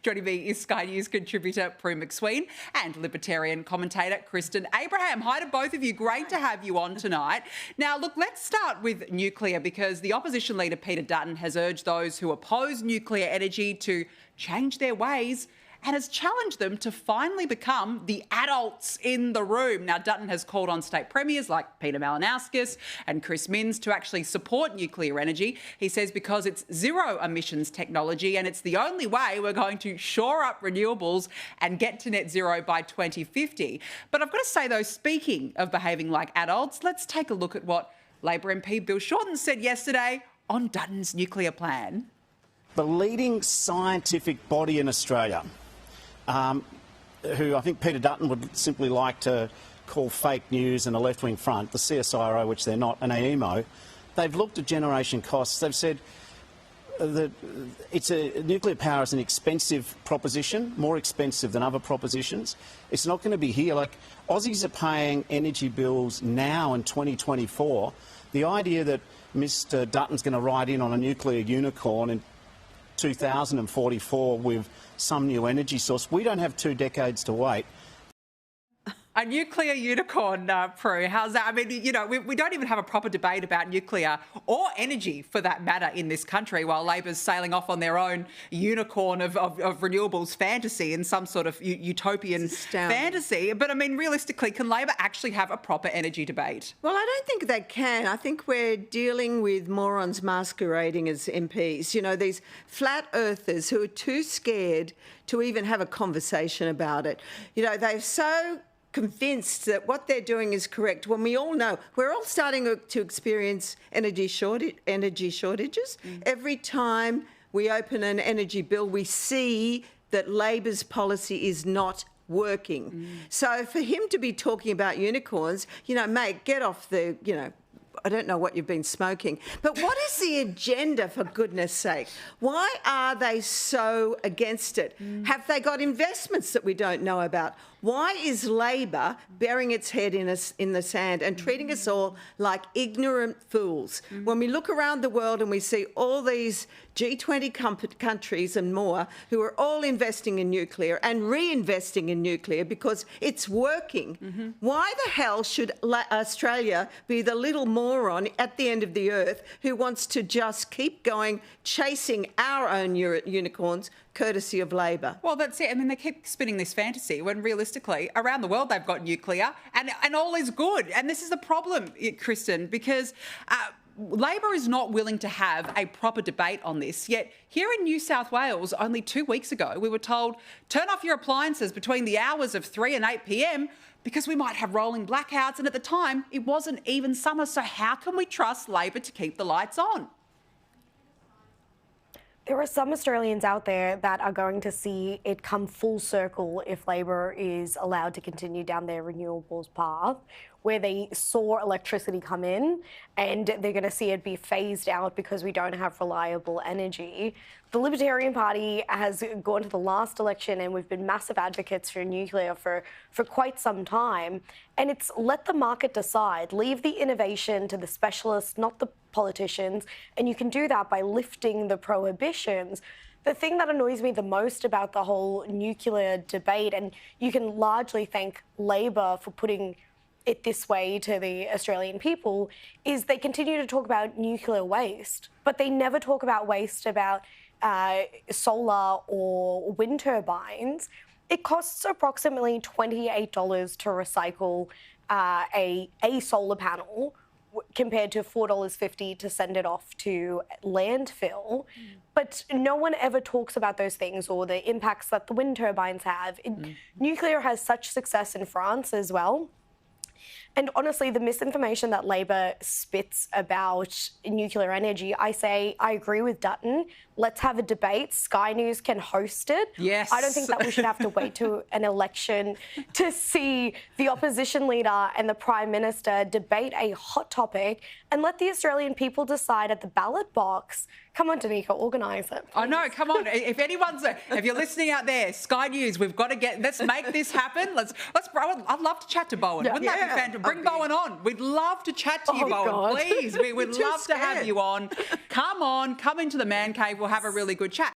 Joining me is Sky News contributor Prue MacSween and Libertarian commentator Kristen Abraham. Hi to both of you. Great to have you on tonight. Now, look, let's start with nuclear because the opposition leader Peter Dutton has urged those who oppose nuclear energy to change their ways and has challenged them to finally become the adults in the room. Now, Dutton has called on state premiers like Peter Malinauskas and Chris Minns to actually support nuclear energy. He says because it's zero emissions technology and it's the only way we're going to shore up renewables and get to net zero by 2050. But I've got to say, though, speaking of behaving like adults, let's take a look at what Labor MP Bill Shorten said yesterday on Dutton's nuclear plan. The leading scientific body in Australia, who I think Peter Dutton would simply like to call fake news and a left-wing front, the CSIRO, which they're not, and AEMO, they've looked at generation costs. They've said that nuclear power is an expensive proposition, more expensive than other propositions. It's not going to be here. Like, Aussies are paying energy bills now in 2024. The idea that Mr Dutton's going to ride in on a nuclear unicorn in 2044 with some new energy source. We don't have 2 decades to wait. A nuclear unicorn, Prue, how's that? I mean, you know, we don't even have a proper debate about nuclear or energy, for that matter, in this country, while Labor's sailing off on their own unicorn of renewables fantasy in some sort of utopian fantasy. But, I mean, realistically, can Labor actually have a proper energy debate? Well, I don't think they can. I think we're dealing with morons masquerading as MPs. You know, these flat earthers who are too scared to even have a conversation about it. You know, they're so convinced that what they're doing is correct when we all know we're all starting to experience energy shortages. Every time we open an energy bill, we see that Labor's policy is not working. So for him to be talking about unicorns, you know, mate, get off the, you know, I don't know what you've been smoking. But what is the agenda, for goodness sake? Why are they so against it? Have they got investments that we don't know about? Why is Labor burying its head in the sand and treating us all like ignorant fools? When we look around the world and we see all these G20 countries and more who are all investing in nuclear and reinvesting in nuclear because it's working, why the hell should Australia be the little moron at the end of the earth who wants to just keep going chasing our own unicorns courtesy of Labor? Well, that's it. I mean, they keep spinning this fantasy when realistically around the world they've got nuclear and all is good. And this is the problem, Kristen, because Labor is not willing to have a proper debate on this. Yet here in New South Wales, only 2 weeks ago, we were told, turn off your appliances between the hours of 3 and 8 p.m, because we might have rolling blackouts. And at the time, it wasn't even summer. So how can we trust Labor to keep the lights on? There are some Australians out there that are going to see it come full circle if Labor is allowed to continue down their renewables path, where they saw electricity come in and they're going to see it be phased out because we don't have reliable energy. The Libertarian Party has gone to the last election and we've been massive advocates for nuclear for quite some time. And it's let the market decide. Leave the innovation to the specialists, not the politicians. And you can do that by lifting the prohibitions. The thing that annoys me the most about the whole nuclear debate, and you can largely thank Labor for putting it this way to the Australian people, is they continue to talk about nuclear waste, but they never talk about waste about solar or wind turbines. It costs approximately $28 to recycle a solar panel compared to $4.50 to send it off to landfill. But no one ever talks about those things or the impacts that the wind turbines have. Nuclear has such success in France as well. And honestly, the misinformation that Labor spits about nuclear energy, I say I agree with Dutton. Let's have a debate. Sky News can host it. Yes. I don't think that we should have to wait to an election to see the opposition leader and the Prime Minister debate a hot topic and let the Australian people decide at the ballot box. Come on, Danica, organise it. I know, come on. If you're listening out there, Sky News, we've got to let's make this happen. I'd love to chat to Bowen. Wouldn't that be fantastic? Bring Bowen on. We'd love to chat to you, Bowen. God. Please, we would love to have you on. Come into the man cave. We'll have a really good chat.